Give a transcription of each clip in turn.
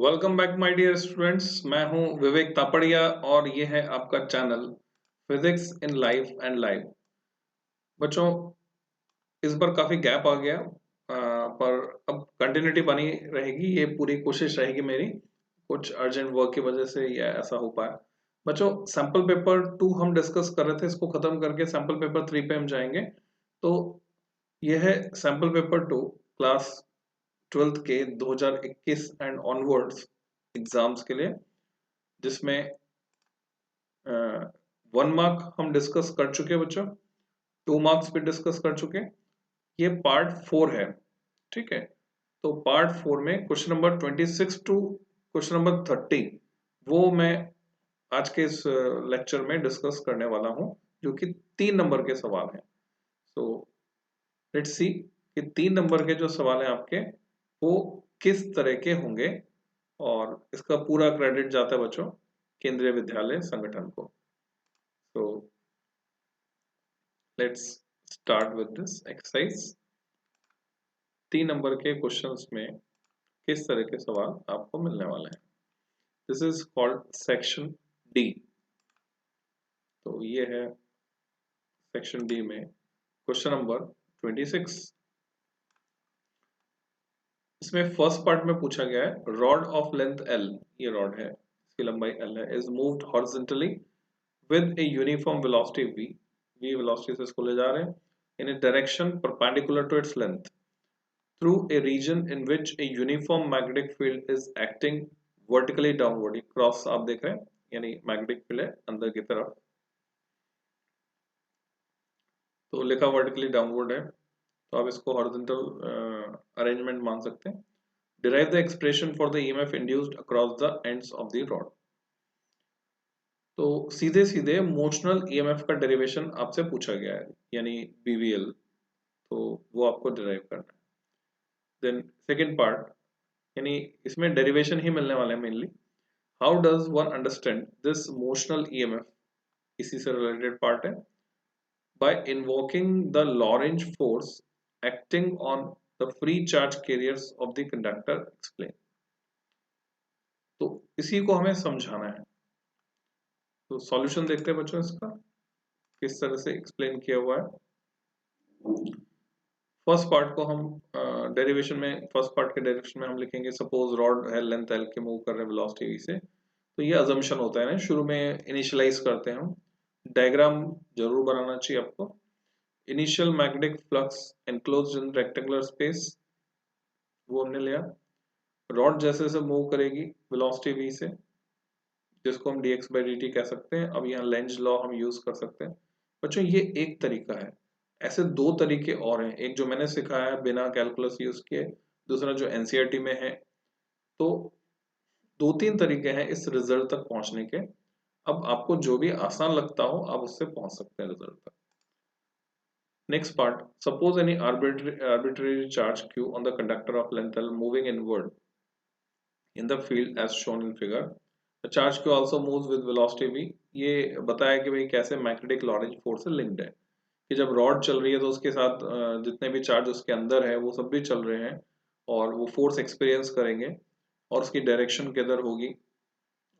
Welcome back my dear students. मैं हूं विवेक तापड़िया और ये है आपका channel physics in life and life. बच्चों, इस बार काफी गैप आ गया, पर अब कंटिन्यूटी बनी रहेगी। ये पूरी कोशिश रहेगी मेरी, कुछ अर्जेंट वर्क की वजह से ये ऐसा हो पाया। बच्चों, सैंपल पेपर 2 हम डिस्कस कर रहे थे, इसको खत्म करके सैंपल पेपर 3 पे हम जाएंगे। तो ये है सैंपल पेपर 2 क्लास 12th के 2021 एंड ऑनवर्ड्स एग्जाम्स के लिए, जिसमें 1 मार्क हम डिस्कस कर चुके हैं बच्चों, 2 मार्क्स भी डिस्कस कर चुके हैं। ये पार्ट 4 है, ठीक है। तो पार्ट 4 में question number 26 to question number 30 वो मैं आज के इस लेक्चर में डिस्कस करने वाला हूं, जो कि 3 नंबर के सवाल हैं। सो लेट्स सी कि 3 नंबर के जो सवाल हैं आपके, वो किस तरह के होंगे। और इसका पूरा क्रेडिट जाता है बच्चों केंद्रीय विद्यालय संगठन को। So let's start with this exercise। 3 number के क्वेश्चंस में किस तरह के सवाल आपको मिलने वाले हैं। This is called section D. तो ये है सेक्शन डी में क्वेश्चन नंबर 26। इसमें फर्स्ट पार्ट में पूछा गया है, रॉड ऑफ लेंथ एल, ये रॉड है, इसकी लंबाई एल है, is moved horizontally with a uniform velocity V, V velocity से इसको ले जा रहे हैं, in a direction perpendicular to its length through a region in which a uniform magnetic field is acting vertically downward। ये cross आप देख रहे हैं, यानी मैग्नेटिक फील्ड है अंदर की तरफ, तो लिखा वर्टिकली डाउनवर्ड है, तो आप इसको हॉरिजॉन्टल अरेंजमेंट मान सकते हैं। Derive the expression for the EMF induced across the ends of the rod. तो सीधे सीधे मोशनल ईएमएफ का डेरिवेशन आपसे पूछा गया है, यानी बीवीएल, तो वो आपको डिराइव करना है। देन सेकेंड पार्ट, यानी इसमें डेरिवेशन ही मिलने वाले हैं mainly. How does one understand this motional EMF, इसी से रिलेटेड पार्ट है। By invoking the Lorentz force acting on the free charge carriers of the conductor, explain. तो इसी को हमें समझाना है। तो सॉल्यूशन देखते हैं बच्चों इसका, किस तरह से एक्सप्लेन किया हुआ है। फर्स्ट पार्ट को हम डेरिवेशन में, फर्स्ट पार्ट के डेरिवेशन में हम लिखेंगे, सपोज रॉड है लेंथ एल के मूव कर रहे हैं वेलोसिटी v से। तो ये अजम्पशन होता है ना, शुरू में इनिशियलाइज करते हैं हम। डायग्राम जरूर बनाना चाहिए आपको। इनिशियल मैग्नेटिक फ्लक्स एनक्लोज्ड इन रेक्टेंगुलर स्पेस, वो हमने लिया। रॉड जैसे जैसे मूव करेगी वेलोसिटी v से, जिसको हम dx by dt कह सकते हैं। अब यहाँ लेंज लॉ हम यूज कर सकते हैं। बच्चों, ये एक तरीका है, ऐसे 2 तरीके और हैं। एक जो मैंने सिखाया है बिना कैलकुलस यूज किए, दूसरा जो एनसीईआरटी में है। तो 2-3 तरीके हैं इस रिजल्ट तक पहुंचने के। अब आपको जो भी आसान लगता हो आप उससे पहुंच सकते हैं रिजल्ट तक। Next part, suppose any arbitrary charge q on the conductor of length l moving inward in the field as shown in figure, the charge q also moves with velocity v। ये बताया कि भाई कैसे magnetic Lorentz force से linked है, कि जब rod चल रही है तो उसके साथ जितने भी चार्ज उसके अंदर है वो सब भी चल रहे हैं, और वो फोर्स एक्सपीरियंस करेंगे, और उसकी डायरेक्शन किधर होगी,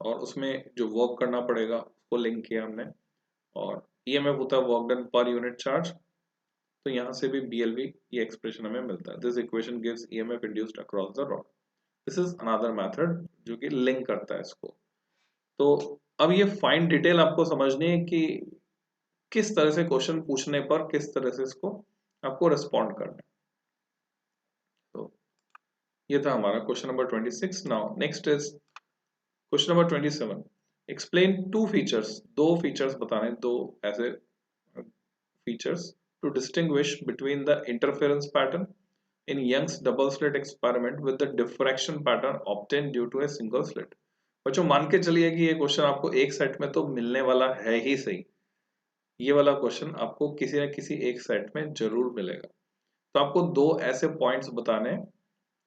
और उसमें जो वर्क करना पड़ेगा उसको लिंक किया हमने। और ईएमएफ होता है work done per unit charge. तो यहाँ से भी BLV ये एक्सप्रेशन हमें मिलता है। This equation gives EMF induced across the rod. This is another method जो कि लिंक करता है इसको। तो अब ये फाइन डिटेल आपको समझनी है कि किस तरह से क्वेश्चन पूछने पर किस तरह से इसको आपको रिस्पॉन्ड करना है। तो ये था हमारा question number 26। Now next is question number 27। Explain 2 features, 2 features बताने, 2 ऐसे features to distinguish between the interference pattern in Young's double slit experiment with the diffraction pattern obtained due to a single slit। बच्चों, मान के चलिए कि ये question आपको एक सेट में तो मिलने वाला है ही सही, ये वाला क्वेश्चन आपको किसी न किसी एक सेट में जरूर मिलेगा। तो आपको 2 ऐसे पॉइंट्स बताने,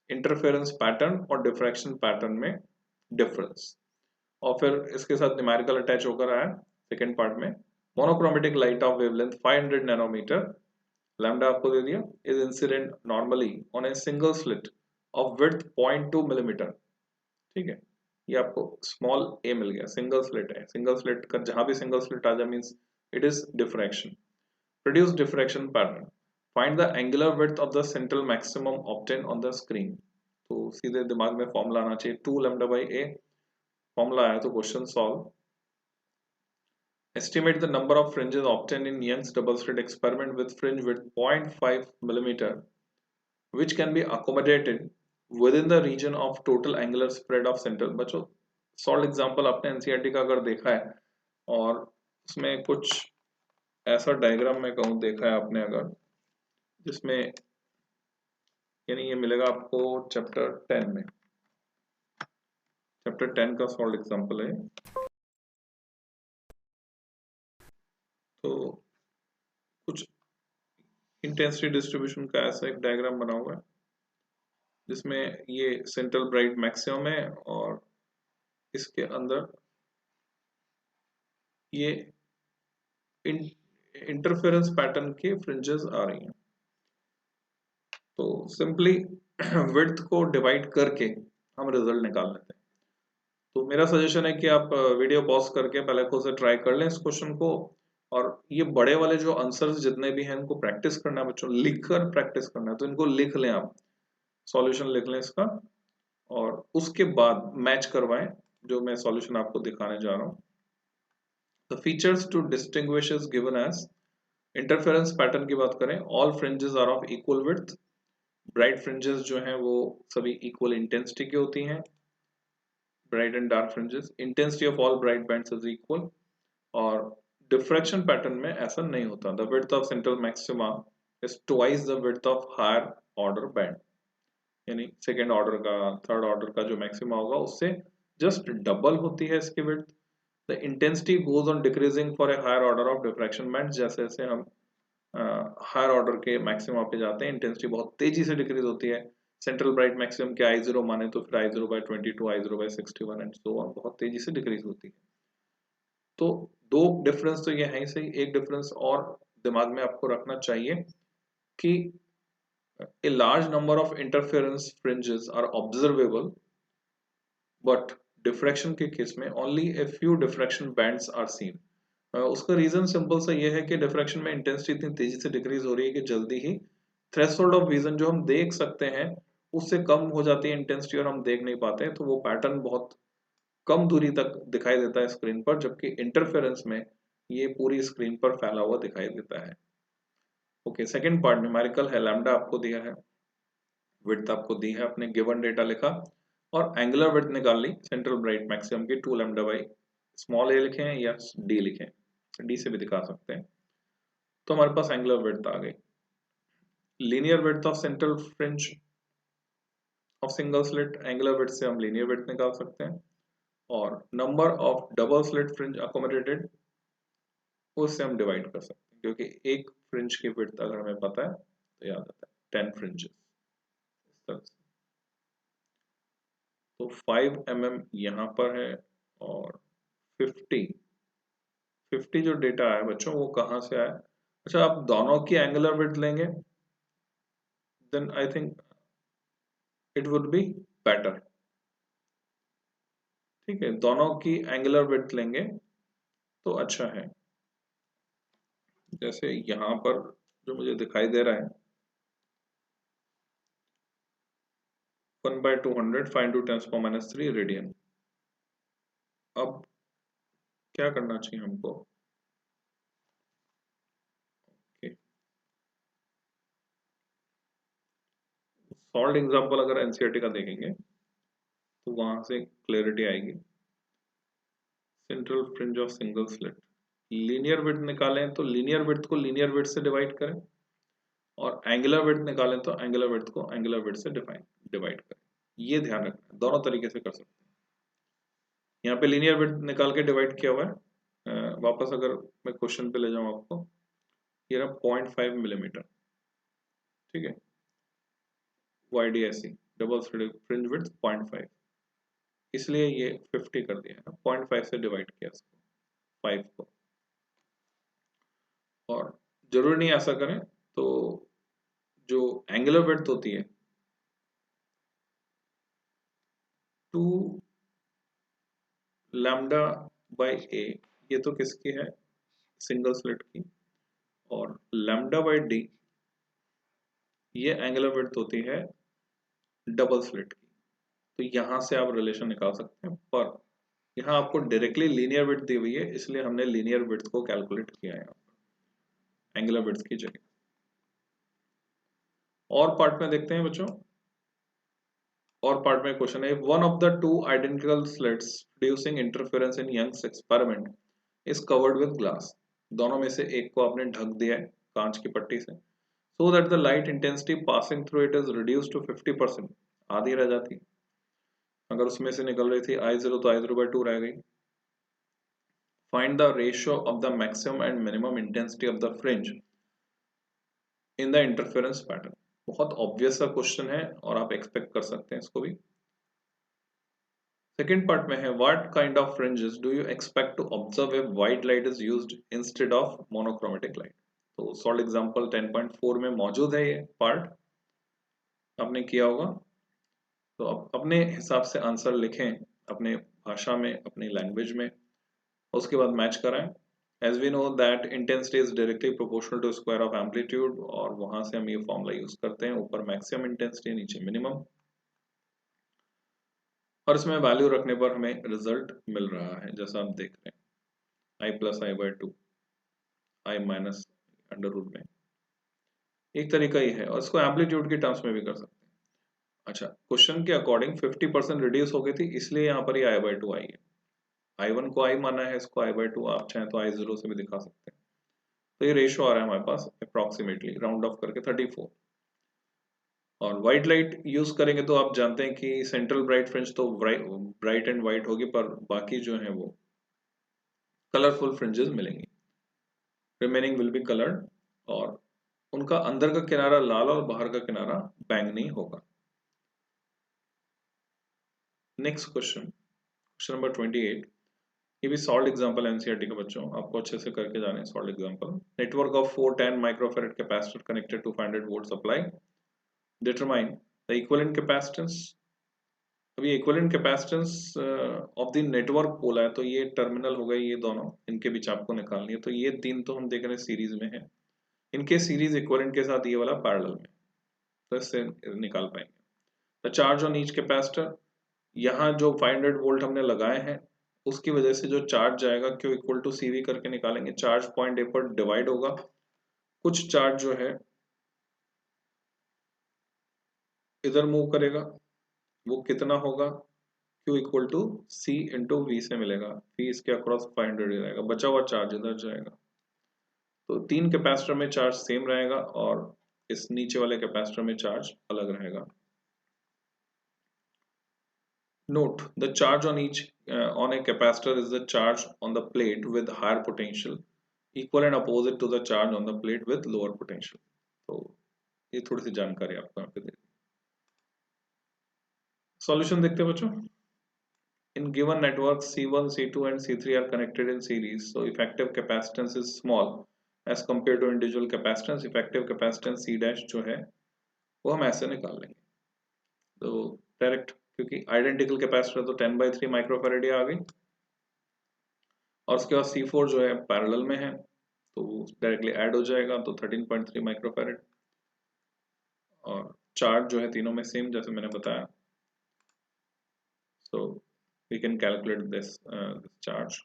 इंटरफेरेंस पैटर्न और डिफ्रैक्शन पैटर्न में डिफरेंस, और फिर इसके साथ न्यूमेरिकल अटैच होकर आया सेकेंड पार्ट में। Monochromatic light of wavelength 500 nanometre, lambda आपको दे दिया, is incident normally on a single slit of width 0.2 millimetre. ठीक है, ये आपको स्मॉल ए मिल गया, सिंगल स्लिट है, सिंगल स्लिट का जहां भी सिंगल स्लिट आ जाए means it is diffraction. Produce diffraction pattern, find the angular width of the central maximum obtain on the screen. तो सीधे दिमाग में फॉर्मूला आना चाहिए, 2 लैम्डा बाई ए, फॉर्मूला आया तो question solve. Estimate the number of fringes obtained in Young's double slit experiment with fringe width 0.5 millimeter, which can be accommodated within the region of total angular spread of central। बच्चों solve example आपने NCERT का अगर देखा है और उसमें कुछ ऐसा डायग्राम में कहूँ देखा है आपने अगर, जिसमें यानी ये मिलेगा आपको चैप्टर 10 में, चैप्टर 10 का सॉल्व एग्जांपल है। तो कुछ इंटेंसिटी डिस्ट्रीब्यूशन का ऐसा एक डायग्राम बना हुआ है जिसमें ये सेंट्रल ब्राइट मैक्सिमम है और इसके अंदर ये इंटरफेरेंस पैटर्न के फ्रिंजेस आ रही हैं। तो सिंपली विड्थ को डिवाइड करके हम रिजल्ट निकाल लेते हैं। तो मेरा सजेशन है कि आप वीडियो पॉज करके पहले खुद से ट्राई कर लें इस क्वेश्चन को, और ये बड़े वाले जो आंसर्स जितने भी हैं इनको प्रैक्टिस करना है बच्चों, लिख कर प्रैक्टिस करना है। तो इनको लिख लें, आप सॉल्यूशन लिख लें इसका, और उसके बाद मैच करवाएं जो मैं सॉल्यूशन आपको दिखाने जा रहा हूँ। The features to distinguish is given as interference pattern की बात करें, all fringes are of equal width, bright fringes जो हैं वो सभी इक्वल इंटेंसिटी की होती हैं, bright and dark fringes, intensity of all bright bands is equal. और डिफ्रैक्शन पैटर्न में ऐसा नहीं होता, the width of central maxima is twice the width of higher order band, यानी सेकेंड ऑर्डर का, थर्ड ऑर्डर का जो मैक्सिमा होगा उससे जस्ट डबल होती है इसकी width. The intensity goes on decreasing for a higher order of diffraction band, जैसे जैसे हम हायर ऑर्डर के मैक्सिमा पे जाते हैं इंटेंसिटी बहुत तेजी से डिक्रीज होती है। सेंट्रल ब्राइट मैक्सिमम के I0 माने तो फिर I0 by 22, I0 by 61 and so on, बहुत तेजी से डिक्रीज होती है। तो दो डिफरेंस तो ये है ही सही, एक डिफरेंस और दिमाग में आपको रखना चाहिए कि a large number of interference fringes are observable, but diffraction के केस में only a few diffraction bands are seen। उसका रीजन सिंपल सा ये है कि डिफ्रैक्शन में इंटेंसिटी इतनी तेजी से डिक्रीज हो रही है कि जल्दी ही थ्रेशोल्ड ऑफ विजन जो हम देख सकते हैं उससे कम हो जाती है इंटेंसिटी और हम देख नहीं पाते हैं, तो वो पैटर्न बहुत कम दूरी तक दिखाई देता है स्क्रीन पर, जबकि इंटरफेरेंस में ये पूरी स्क्रीन पर फैला हुआ दिखाई देता है। ओके, सेकंड पार्ट न्यूमेरिकल है, लैम्डा आपको दिया है, विड्थ आपको दी है, आपने गिवन डेटा लिखा और एंगुलर विड्थ निकाल ली सेंट्रल ब्राइट मैक्सिमम की 2 लैम्डा बाई स्मॉल ए लिखें या डी लिखें, डी से भी दिखा सकते हैं। तो हमारे पास एंगुलर विड्थ आ गई। Linear width of central fringe of single slit, angular width से हम लीनियर विड्थ निकाल सकते हैं, और number of double slit fringe accommodated उससे हम डिवाइड कर सकते हैं, क्योंकि एक फ्रिंज की विड्थ अगर हमें पता है तो याद आता है 10 फ्रिंजेस इस तरह से। तो 5 mm यहाँ पर है और 50 जो डेटा है बच्चों वो कहाँ से आया? अच्छा, आप दोनों की एंगुलर विड्थ लेंगे then I think it would be better. ठीक है, दोनों की एंगुलर विड्थ लेंगे तो अच्छा है। जैसे यहाँ पर जो मुझे दिखाई दे रहा है 1/200 5 × 10⁻³ रेडियन। अब क्या करना चाहिए हमको? सॉल्व एग्जांपल अगर एनसीईआरटी का देखेंगे तो वहां से क्लैरिटी आएगी। Central fringe of single slit, linear width निकालें तो लीनियर विड्थ को लीनियर विड्थ से डिवाइड करें, और एंगुलर विड्थ निकालें तो एंगुलर विड्थ को एंगुलर विड्थ से डिवाइड करें। ये ध्यान रखना, दोनों तरीके से कर सकते हैं। यहाँ पे लीनियर विड्थ निकाल के डिवाइड किया हुआ है। वापस अगर मैं क्वेश्चन पे ले जाऊं आपको, ये रहा 0.5 मिलीमीटर, ठीक है, YDSE डबल फ्रिंज विड्थ 0.5, इसलिए ये 50 कर दिया है ना, 0.5 से डिवाइड किया इसको 5 को। और जरूरी नहीं ऐसा करें, तो जो एंगुलर विड्थ होती है 2 लैम्डा बाई ए, ये तो किसकी है, सिंगल स्लिट की, और लैम्डा बाई डी ये एंगुलर विड्थ होती है डबल स्लिट की। तो यहां से आप रिलेशन निकाल सकते हैं, पर यहाँ आपको डायरेक्टली लीनियर विड्थ दी हुई है, इसलिए हमने लीनियर विड्थ को कैलकुलेट किया है एंगुलर विड्थ की जगह। और पार्ट में देखते हैं बच्चों, और पार्ट में क्वेश्चन है, one of the two identical slits producing interference in Young's experiment is covered with glass. दोनों में से एक को आपने ढक दिया है कांच की पट्टी से, so that the light intensity passing through it is reduce to 50%, आधी रह जाती। अगर उसमें से निकल रही थी I0 तो I0/2 रह गई। Find the ratio of the maximum and minimum intensity of the fringe in the interference pattern. बहुत ऑब्वियस सा क्वेश्चन है और आप एक्सपेक्ट कर सकते हैं इसको भी। सेकेंड पार्ट में है, what kind of fringes do you expect to observe if white light is used instead of monochromatic light. तो सॉल्व एग्जांपल 10.4 में मौजूद है, ये पार्ट आपने किया होगा। तो आप अपने हिसाब से आंसर लिखें, अपने भाषा में, अपनी लैंग्वेज में, उसके बाद मैच कराएं। As we know that intensity is directly proportional to square of amplitude, और वहां से हम ये फॉर्मूला यूज करते हैं, ऊपर मैक्सिमम इंटेंसिटी नीचे मिनिमम, और इसमें वैल्यू रखने पर हमें रिजल्ट मिल रहा है जैसा आप देख रहे हैं, I+I/2, I minus under root में, एक तरीका ही है, और इसको एम्पलीट्यूड के टर्म्स में भी कर सकते हैं। अच्छा, क्वेश्चन के अकॉर्डिंग 50% रिड्यूस हो गई थी, इसलिए यहाँ पर ये I/2 आई है। I1 को I माना है, इसको I/2 आप चाहें तो I0 से भी दिखा सकते हैं। तो ये रेशियो आ रहा है हमारे पास अप्रोक्सीमेटली, राउंड ऑफ करके 34। और व्हाइट लाइट यूज करेंगे तो आप जानते हैं कि सेंट्रल ब्राइट फ्रिंज तो ब्राइट एंड व्हाइट होगी, पर बाकी जो है वो कलरफुल फ्रिंजेस मिलेंगी, रिमेनिंग विल बी कलर्ड, और उनका अंदर का किनारा लाल और बाहर का किनारा बैंगनी होगा। नेक्स्ट क्वेश्चन, क्वेश्चन नंबर 28, ये भी सॉल्व एग्जांपल एनसीईआरटी के बच्चों, आपको अच्छे से करके जाने solve example. Network of 410 microfarad capacitor connected to 500 volt supply, determine the equivalent capacitance. अभी equivalent capacitance of the network बोला है, तो ये टर्मिनल हो गए ये दोनों, इनके बीच आपको निकालनी है। तो ये तीन तो हम देख रहे हैं सीरीज में है, इनके सीरीज इक्विवेलेंट के साथ ये वाला पैरेलल में, तो इससे निकाल पाएंगे। The charge on each capacitor, यहाँ जो 500 वोल्ट हमने लगाए हैं उसकी वजह से जो चार्ज जाएगा Q इक्वल टू CV करके निकालेंगे। चार्ज पॉइंट ए पर डिवाइड होगा, कुछ चार्ज जो है इधर मूव करेगा, वो कितना होगा, Q equal to C into V से मिलेगा, V इसके अक्रॉस 500 ही रहेगा, बचा हुआ चार्ज इधर जाएगा। तो तीन कैपेसिटर में चार्ज सेम रहेगा और इस नीचे वाले कैपेसिटर में चार्ज अलग रहेगा। Note, the charge on each on a capacitor is the charge on the plate with higher potential, equal and opposite to the charge on the plate with lower potential. तो ये थोड़ी सी जानकारी आपको यहाँ पे दे दी। सॉल्यूशन देखते हैं बच्चों। In given network, C1, C2 and C3 are connected in series, so effective capacitance is small as compared to individual capacitance. Effective capacitance C dash जो है वो हम ऐसे निकाल लेंगे, तो डायरेक्ट, क्योंकि आइडेंटिकल कैपेसिटर तो 10/3 माइक्रोफैराड आ गई, और उसके बाद C4 जो है पैरेलल में है तो डायरेक्टली ऐड हो जाएगा, तो 13.3 माइक्रोफैराड, और चार्ज जो है तीनों में सेम जैसे मैंने बताया, so we can calculate this charge.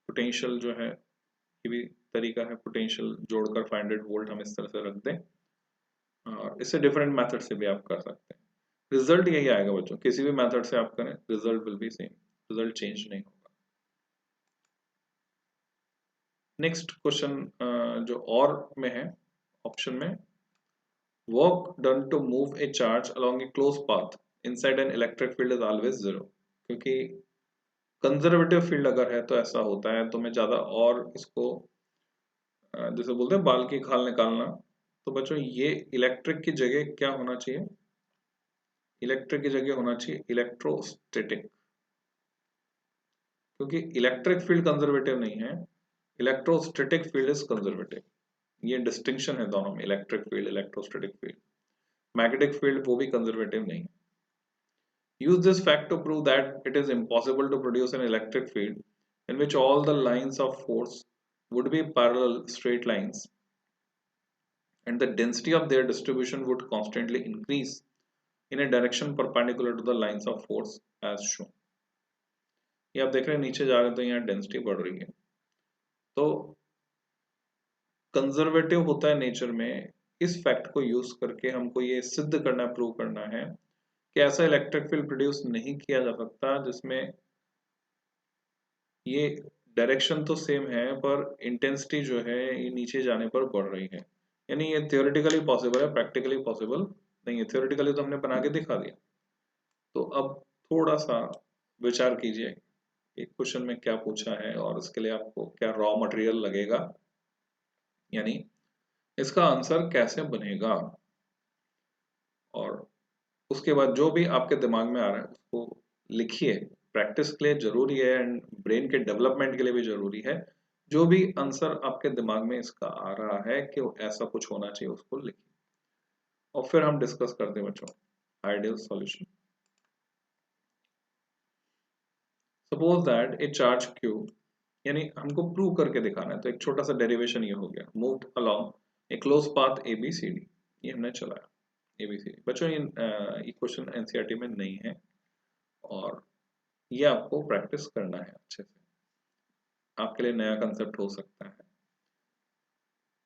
Potential जो है ये भी तरीका है, पोटेंशियल जोड़कर 500 वोल्ट हम इस तरह से रख दें, और इससे डिफरेंट मेथड से भी आप कर सकते हैं। रिजल्ट यही आएगा बच्चों, किसी भी मेथड से आप करें result will be same, result change नहीं होगा। नेक्स्ट क्वेश्चन जो और में है ऑप्शन में, work done to move a charge along a close path inside an electric field is always zero. क्योंकि कंजर्वेटिव फील्ड अगर है तो ऐसा होता है, तो मैं ज्यादा और इसको जैसे बोलते हैं बाल की खाल निकालना, तो बच्चों ये इलेक्ट्रिक की जगह क्या होना चाहिए, इलेक्ट्रिक की जगह होना चाहिए इलेक्ट्रोस्टैटिक, क्योंकि इलेक्ट्रिक फील्ड कंजर्वेटिव नहीं है, इलेक्ट्रोस्टैटिक फील्ड इज कंजर्वेटिव। ये डिस्टिंक्शन है दोनों में, electric field, electrostatic field. Magnetic field वो भी कंजर्वेटिव नहीं है। Use this fact to prove that it is impossible to produce an electric field in which all the lines of force would be parallel straight lines and the density of their distribution would constantly increase in a direction perpendicular to the lines of force as shown. ये आप देख रहे हैं नीचे जा रहे हैं तो यहाँ डेंसिटी बढ़ रही है। तो कंजर्वेटिव होता है नेचर में, इस फैक्ट को यूज करके हमको ये सिद्ध करना प्रूव करना है कि ऐसा इलेक्ट्रिक फील्ड प्रोड्यूस नहीं किया जा सकता जिसमें ये डायरेक्शन तो सेम है पर इंटेंसिटी जो है ये नीचे जाने पर बढ़ रही है। यानी ये थियोरेटिकली पॉसिबल है, प्रैक्टिकली पॉसिबल नहीं है। थियोरेटिकली तो हमने बना के दिखा दिया। तो अब थोड़ा सा विचार कीजिए एक क्वेश्चन में क्या पूछा है और इसके लिए आपको क्या रॉ मटेरियल लगेगा, यानी इसका आंसर कैसे बनेगा, और उसके बाद जो भी आपके दिमाग में आ रहा है उसको लिखिए। प्रैक्टिस के लिए जरूरी है एंड ब्रेन के डेवलपमेंट के लिए भी जरूरी है। जो भी आंसर आपके दिमाग में इसका आ रहा है कि ऐसा कुछ होना चाहिए उसको लिखिए और फिर हम डिस्कस करते हैं बच्चों ideal solution. Suppose that A charge Q, यानी हमको प्रूव करके दिखाना है, तो एक छोटा सा डेरिवेशन ये हो गया। Moved along a close path A B C D, ये हमने चलाया ए बी सी डी। बच्चों ये क्वेश्चन एनसीईआरटी में नहीं है और ये आपको प्रैक्टिस करना है अच्छे से, आपके लिए नया कंसेप्ट हो सकता है।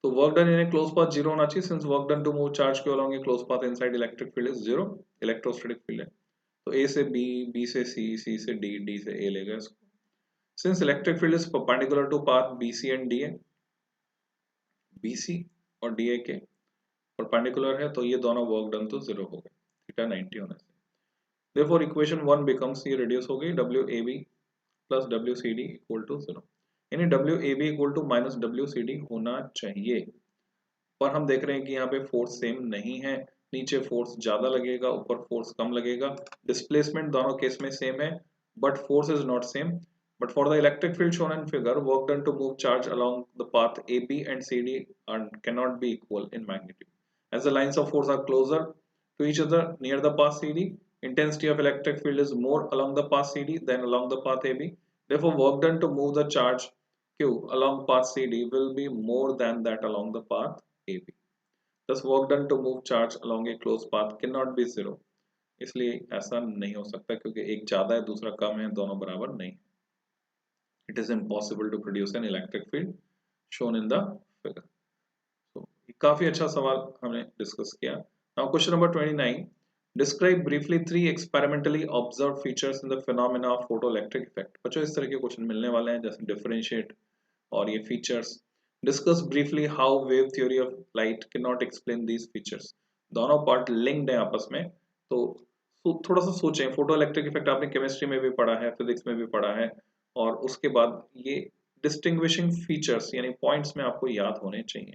तो work done in a close path zero होना चाहिए, since work done to move charge Q along a close path inside electric field is zero, electrostatic field है। तो ए से बी, बी से सी, सी से डी, डी से ए लेगा इसको। Since electric field is perpendicular to path B C and D A, B C और D ए के परपेंडिकुलर है तो ये दोनों वर्क डन तो जीरो हो गए, थीटा 90 होने से। Therefore इक्वेशन 1 becomes, ये रिड्यूस हो गई, WAB plus WCD equal to 0, यानी WAB इक्वल टू माइनस WCD होना चाहिए। पर हम देख रहे हैं कि यहाँ पे फोर्स सेम नहीं है, नीचे फोर्स ज्यादा लगेगा, ऊपर फोर्स कम लगेगा। डिस्प्लेसमेंट दोनों केस में सेम है but force is not same. But for the electric field shown in figure, work done to move charge along the path AB and CD cannot be equal in magnitude. As the lines of force are closer to each other near the path CD, intensity of electric field is more along the path CD than along the path AB. Therefore, work done to move the charge Q along path CD will be more than that along the path AB. Thus, work done to move charge along a closed path cannot be zero. इसलिए ऐसा नहीं हो सकता क्योंकि एक ज्यादा है दूसरा कम है, दोनों बराबर नहीं। It is impossible to produce an electric field shown in the figure. So, काफी अच्छा सवाल हमने डिस्कस किया। Now question number 29. Describe briefly 3 experimentally observed features in the phenomena of photoelectric effect. बच्चों इस तरह के क्वेश्चन मिलने वाले हैं जैसे differentiate और ये features. Discuss briefly how wave theory of light cannot explain these features. दोनों पार्ट लिंक्ड हैं आपस में, तो थोड़ा सा सोचें। फोटोइलेक्ट्रिक इफेक्ट आपने केमिस्ट्री में भी पढ़ा है, फिजिक्स में भी पढ़ा है, और उसके बाद ये डिस्टिंग्विशिंग फीचर्स यानी पॉइंट्स में आपको याद होने चाहिए।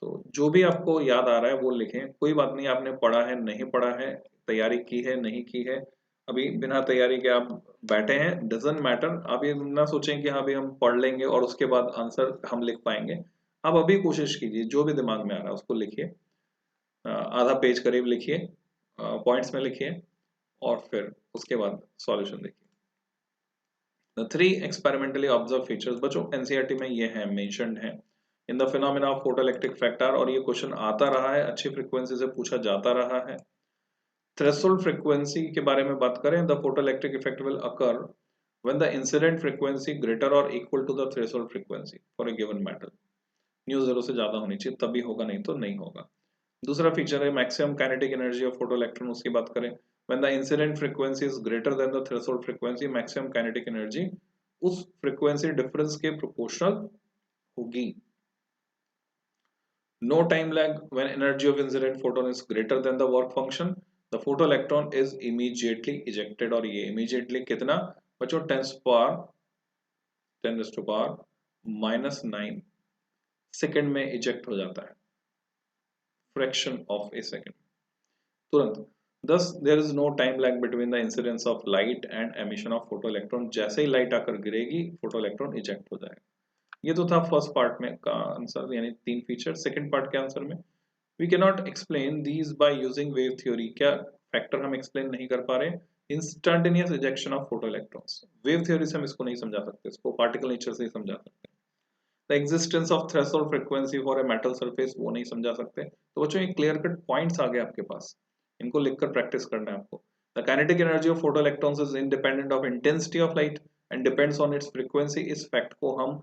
तो जो भी आपको याद आ रहा है वो लिखें, कोई बात नहीं आपने पढ़ा है नहीं पढ़ा है, तैयारी की है नहीं की है, अभी बिना तैयारी के आप बैठे हैं, डजंट मैटर। आप ये ना सोचें कि हाँ अभी हम पढ़ लेंगे और उसके बाद आंसर हम लिख पाएंगे। आप अभी कोशिश कीजिए, जो भी दिमाग में आ रहा है उसको लिखिए, आधा पेज करीब लिखिए, पॉइंट्स में लिखिए और फिर उसके बाद सॉल्यूशन देखिए। The 3 experimentally observed features, बच्चों एनसीईआरटी में ये है मेंशन्ड है in the phenomena of photoelectric factor, और ये क्वेश्चन आता रहा है, अच्छी फ्रीक्वेंसी से पूछा जाता रहा है। थ्रेशोल्ड फ्रीक्वेंसी के बारे में बात करें, the photoelectric effect will occur when the incident frequency greater or equal to the threshold frequency for a given metal. Mu zero से ज्यादा होनी चाहिए तभी होगा, नहीं तो नहीं होगा। दूसरा फीचर है maximum kinetic energy of photoelectron, उसकी बात करें when the incident frequency is greater than the threshold frequency, maximum kinetic energy उस frequency difference के proportional होगी। No time lag when energy of incident photon is greater than the work function, the photoelectron is immediately ejected, और ये immediately कितना बच्चों 10⁻⁻⁹ second में eject हो जाता है, फ्रैक्शन ऑफ ए सेकेंड, तुरंत। Thus, there is no time lag between the incidence of light and emission of photoelectron. जैसे ही लाइट आकर गिरेगी फोटोइलेक्ट्रॉन इजेक्ट हो जाएगा। ये तो था फर्स्ट पार्ट में का आंसर, यानी 3 फीचर। सेकंड पार्ट के आंसर में, we cannot explain these by using wave theory, क्या फैक्टर हम एक्सप्लेन नहीं कर पा रहे। Instantaneous ejection of photo electrons, wave theory से हम इसको नहीं समझा सकते, इसको पार्टिकल नेचर से ही समझा सकते हैं। The existence of threshold frequency for a metal surface, वो नहीं समझा सकते। तो बच्चों ये क्लियर कट पॉइंट्स आ गए आपके पास, इनको लिखकर प्रैक्टिस करना है आपको। The kinetic energy of photo electrons is independent of intensity of light and depends on its frequency. इस फैक्ट को हम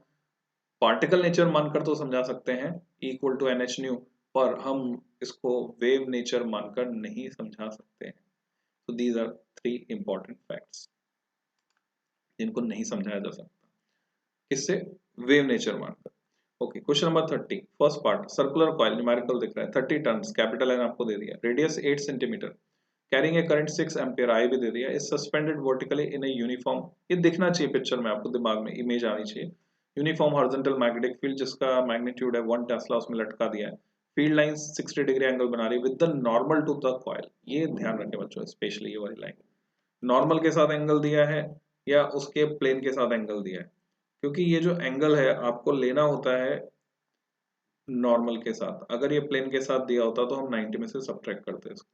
पार्टिकल नेचर मानकर तो समझा सकते हैं, equal to n h nu, पर हम इसको वेव नेचर मानकर नहीं समझा सकते हैं। तो दीज आर 3 इंपॉर्टेंट फैक्ट्स जिनको नहीं समझाया जा सकता, किससे? वेव नेचर मानकर। Okay, question number 30, first part, circular coil, numerical दिख रहा है 30 टर्न्स, कैपिटल एन आपको दे दिया, radius 8 centimetre, carrying a current 6 ampere, आई भी दे दिया, is suspended vertically in a uniform, ये दिखना चाहिए पिक्चर में, आपको दिमाग में इमेज आनी चाहिए। यूनिफॉर्म हॉरिजॉन्टल मैग्नेटिक फील्ड जिसका मैग्नीट्यूड है 1 टेस्ला, उसमें लटका दिया है। फील्ड लाइन 60 डिग्री एंगल बना रही है with the normal to the coil, ये ध्यान रखें बच्चों, स्पेशली ये वाली लाइन, नॉर्मल के साथ एंगल दिया है या उसके प्लेन के साथ एंगल दिया है, क्योंकि ये जो एंगल है आपको लेना होता है नॉर्मल के साथ, अगर ये प्लेन के साथ दिया होता तो हम 90 में से सब्ट्रैक्ट करते हैं इसको।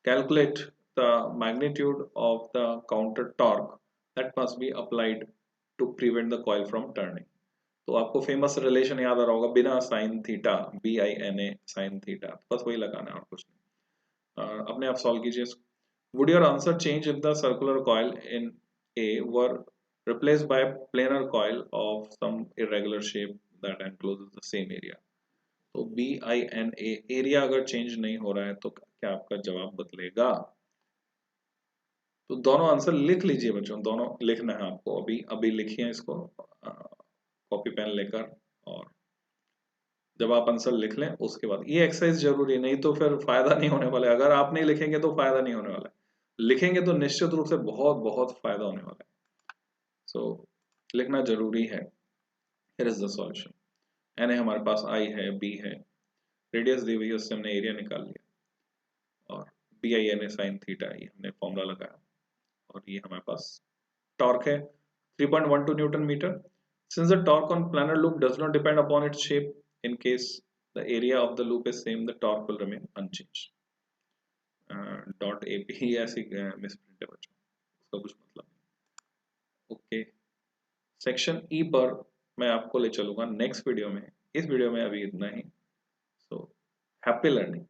Calculate the magnitude of the counter torque that must be applied to prevent the coil from turning. तो आपको फेमस रिलेशन याद आ रहा होगा, बिना sine theta, BINA sine theta, बस वही लगाना है और कुछ नहीं। अपने आप सॉल्व कीजिए इसको। Would your answer change if the circular coil in A were replaced by a planar coil of some irregular shape that encloses the same area? तो BINA, एरिया अगर चेंज नहीं हो रहा है तो क्या आपका जवाब बदलेगा? तो दोनों आंसर लिख लीजिए बच्चों, दोनों लिखना है आपको, अभी अभी लिखिए इसको कॉपी पेन लेकर, और जब आप आंसर लिख लें उसके बाद ये एक्सरसाइज जरूरी, नहीं तो फिर फायदा नहीं होने वाला है। अगर आप नहीं लिखेंगे तो फायदा नहीं होने वाला है, लिखेंगे तो निश्चित रूप से बहुत बहुत फायदा होने वाला है। सो लिखना जरूरी है। हियर इज द सॉल्यूशन, एन ए हमारे पास आई है, बी है, रेडियस दी हुई है, उससे हमने एरिया निकाल लिया, और BINA साइन थीटा ये हमने फॉर्मूला लगाया, और ये हमारे पास टॉर्क है 3.12 newton metre. Since the torque on planar loop does not depend upon its shape, in case the area of the loop is same, the torque will remain unchanged. .AP ही ऐसी misprint है बच्चों, उसका कुछ मतलब नहीं। Okay, section E पर मैं आपको ले चलूंगा नेक्स्ट वीडियो में, इस वीडियो में अभी इतना ही। So happy learning.